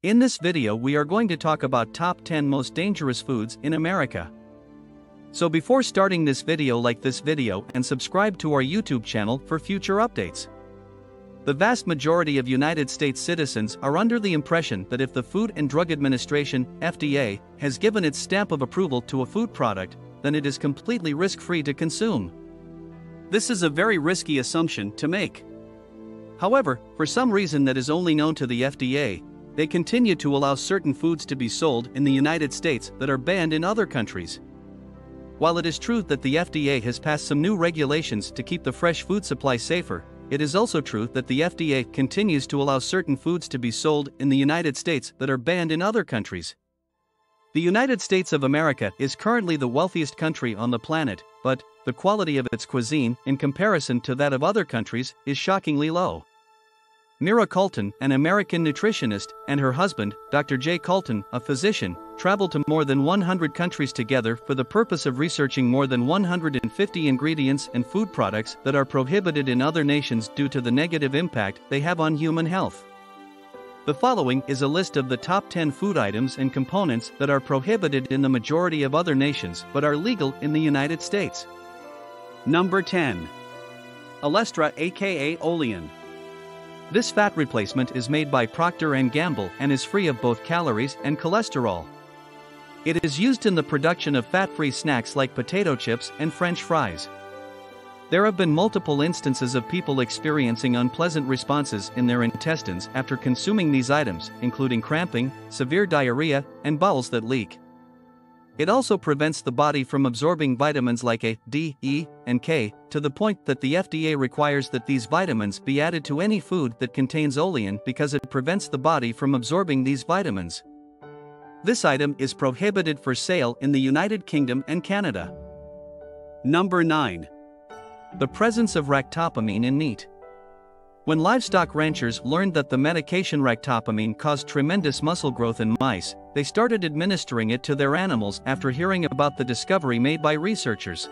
In this video we are going to talk about top 10 most dangerous foods in America. So before starting this video, like this video and subscribe to our YouTube channel for future updates. The vast majority of United States citizens are under the impression that if the Food and Drug Administration, FDA, has given its stamp of approval to a food product, then it is completely risk-free to consume. This is a very risky assumption to make. However, for some reason that is only known to the FDA, they continue to allow certain foods to be sold in the United States that are banned in other countries. While it is true that the FDA has passed some new regulations to keep the fresh food supply safer, it is also true that the FDA continues to allow certain foods to be sold in the United States that are banned in other countries. The United States of America is currently the wealthiest country on the planet, but the quality of its cuisine, in comparison to that of other countries, is shockingly low. Mira Colton, an American nutritionist, and her husband, Dr. Jay Colton, a physician, traveled to more than 100 countries together for the purpose of researching more than 150 ingredients and food products that are prohibited in other nations due to the negative impact they have on human health. The following is a list of the top 10 food items and components that are prohibited in the majority of other nations but are legal in the United States. Number 10. Olestra, aka Olean. This fat replacement is made by Procter & Gamble and is free of both calories and cholesterol. It is used in the production of fat-free snacks like potato chips and French fries. There have been multiple instances of people experiencing unpleasant responses in their intestines after consuming these items, including cramping, severe diarrhea, and bowels that leak. It also prevents the body from absorbing vitamins like A, D, E, and K, to the point that the FDA requires that these vitamins be added to any food that contains olean because it prevents the body from absorbing these vitamins. This item is prohibited for sale in the United Kingdom and Canada. Number 9. The presence of ractopamine in meat. When livestock ranchers learned that the medication ractopamine caused tremendous muscle growth in mice, they started administering it to their animals after hearing about the discovery made by researchers.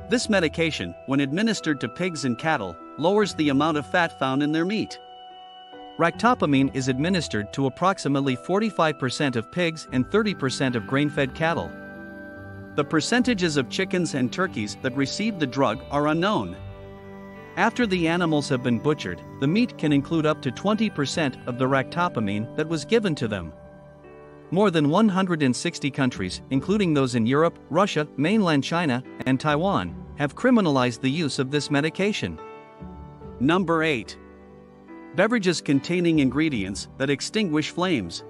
This medication, when administered to pigs and cattle, lowers the amount of fat found in their meat. Ractopamine is administered to approximately 45% of pigs and 30% of grain-fed cattle. The percentages of chickens and turkeys that receive the drug are unknown. After the animals have been butchered, the meat can include up to 20% of the ractopamine that was given to them. More than 160 countries, including those in Europe, Russia, mainland China, and Taiwan, have criminalized the use of this medication. Number 8. Beverages containing ingredients that extinguish flames.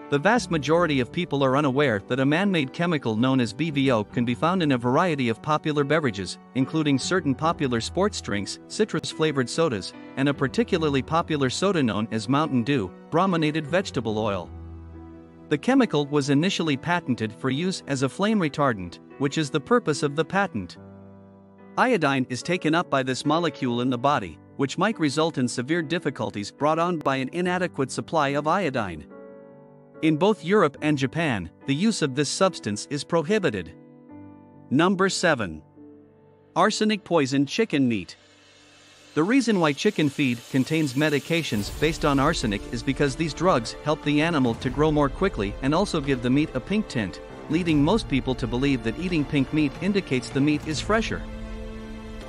The vast majority of people are unaware that a man-made chemical known as BVO can be found in a variety of popular beverages, including certain popular sports drinks, citrus-flavored sodas, and a particularly popular soda known as Mountain Dew, brominated vegetable oil. The chemical was initially patented for use as a flame retardant, which is the purpose of the patent. Iodine is taken up by this molecule in the body, which might result in severe difficulties brought on by an inadequate supply of iodine. In both Europe and Japan, the use of this substance is prohibited. Number 7. Arsenic-poisoned chicken meat. The reason why chicken feed contains medications based on arsenic is because these drugs help the animal to grow more quickly and also give the meat a pink tint, leading most people to believe that eating pink meat indicates the meat is fresher.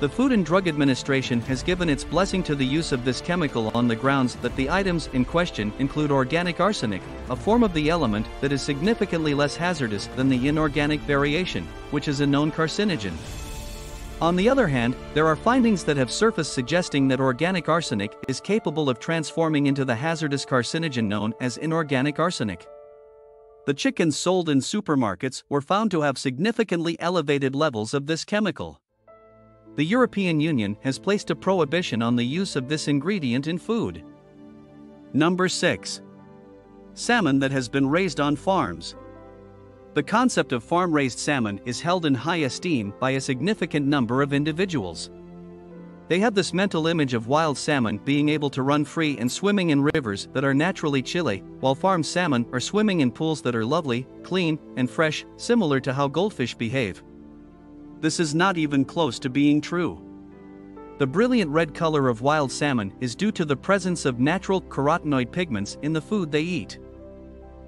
The Food and Drug Administration has given its blessing to the use of this chemical on the grounds that the items in question include organic arsenic, a form of the element that is significantly less hazardous than the inorganic variation, which is a known carcinogen. On the other hand, there are findings that have surfaced suggesting that organic arsenic is capable of transforming into the hazardous carcinogen known as inorganic arsenic. The chickens sold in supermarkets were found to have significantly elevated levels of this chemical. The European Union has placed a prohibition on the use of this ingredient in food. Number 6. Salmon that has been raised on farms. The concept of farm-raised salmon is held in high esteem by a significant number of individuals. They have this mental image of wild salmon being able to run free and swimming in rivers that are naturally chilly, while farm salmon are swimming in pools that are lovely, clean, and fresh, similar to how goldfish behave. This is not even close to being true. The brilliant red color of wild salmon is due to the presence of natural carotenoid pigments in the food they eat.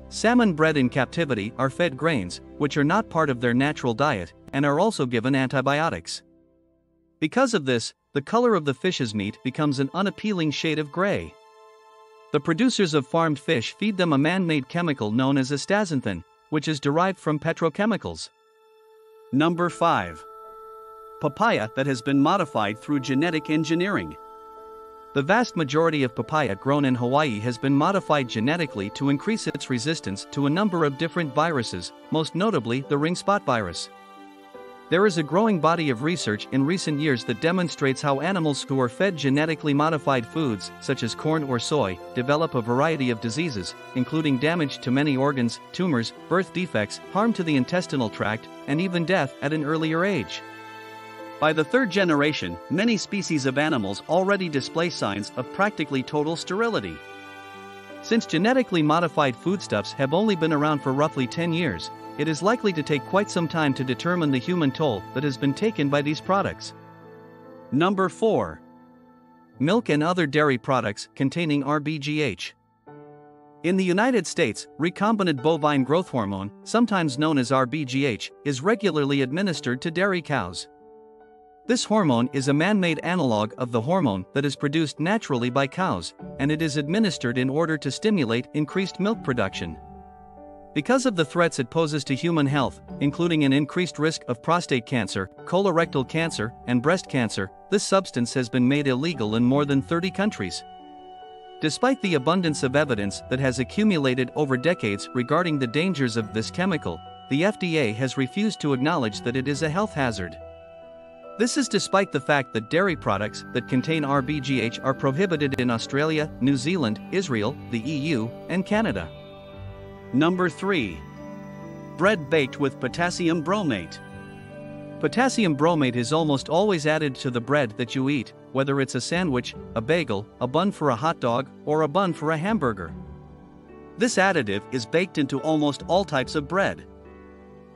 Salmon bred in captivity are fed grains, which are not part of their natural diet, and are also given antibiotics. Because of this, the color of the fish's meat becomes an unappealing shade of gray. The producers of farmed fish feed them a man-made chemical known as astaxanthin, which is derived from petrochemicals. Number 5. Papaya that has been modified through genetic engineering. The vast majority of papaya grown in Hawaii has been modified genetically to increase its resistance to a number of different viruses, most notably the ring spot virus. There is a growing body of research in recent years that demonstrates how animals who are fed genetically modified foods, such as corn or soy, develop a variety of diseases, including damage to many organs, tumors, birth defects, harm to the intestinal tract, and even death at an earlier age. By the third generation, many species of animals already display signs of practically total sterility. Since genetically modified foodstuffs have only been around for roughly 10 years, it is likely to take quite some time to determine the human toll that has been taken by these products. Number 4. Milk and other dairy products containing RBGH. In the United States, recombinant bovine growth hormone, sometimes known as RBGH, is regularly administered to dairy cows. This hormone is a man-made analog of the hormone that is produced naturally by cows, and it is administered in order to stimulate increased milk production. Because of the threats it poses to human health, including an increased risk of prostate cancer, colorectal cancer, and breast cancer, this substance has been made illegal in more than 30 countries. Despite the abundance of evidence that has accumulated over decades regarding the dangers of this chemical, the FDA has refused to acknowledge that it is a health hazard. This is despite the fact that dairy products that contain RBGH are prohibited in Australia, New Zealand, Israel, the EU, and Canada. Number 3. Bread baked with potassium bromate. Potassium bromate is almost always added to the bread that you eat, whether it's a sandwich, a bagel, a bun for a hot dog, or a bun for a hamburger. This additive is baked into almost all types of bread.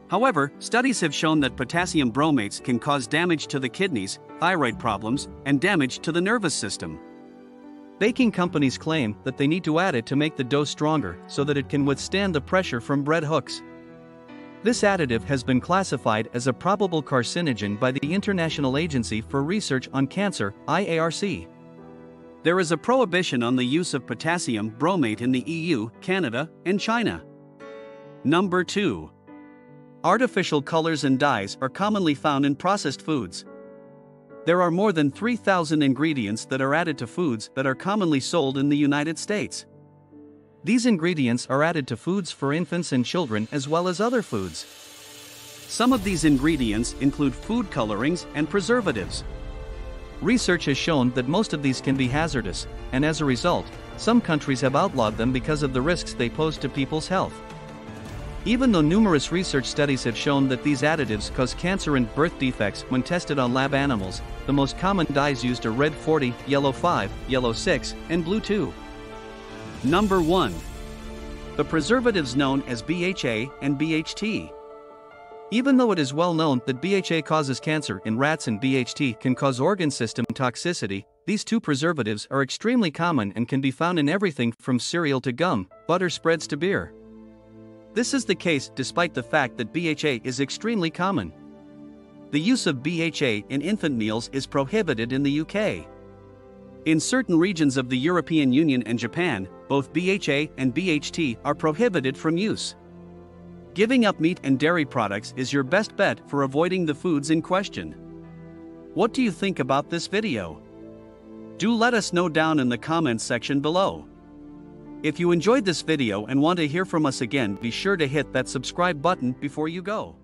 However, studies have shown that potassium bromates can cause damage to the kidneys, thyroid problems, and damage to the nervous system. Baking companies claim that they need to add it to make the dough stronger so that it can withstand the pressure from bread hooks. This additive has been classified as a probable carcinogen by the International Agency for Research on Cancer, IARC. There is a prohibition on the use of potassium bromate in the EU, Canada, and China. Number 2. Artificial colors and dyes are commonly found in processed foods. There are more than 3,000 ingredients that are added to foods that are commonly sold in the United States. These ingredients are added to foods for infants and children as well as other foods. Some of these ingredients include food colorings and preservatives. Research has shown that most of these can be hazardous, and as a result, some countries have outlawed them because of the risks they pose to people's health. Even though numerous research studies have shown that these additives cause cancer and birth defects when tested on lab animals, the most common dyes used are red 40, yellow 5, yellow 6, and blue 2. Number 1. The preservatives known as BHA and BHT. Even though it is well known that BHA causes cancer in rats and BHT can cause organ system toxicity, these two preservatives are extremely common and can be found in everything from cereal to gum, butter spreads to beer. This is the case despite the fact that BHA is extremely common. The use of BHA in infant meals is prohibited in the UK. In certain regions of the European Union and Japan, both BHA and BHT are prohibited from use. Giving up meat and dairy products is your best bet for avoiding the foods in question. What do you think about this video? Do let us know down in the comments section below. If you enjoyed this video and want to hear from us again, be sure to hit that subscribe button before you go.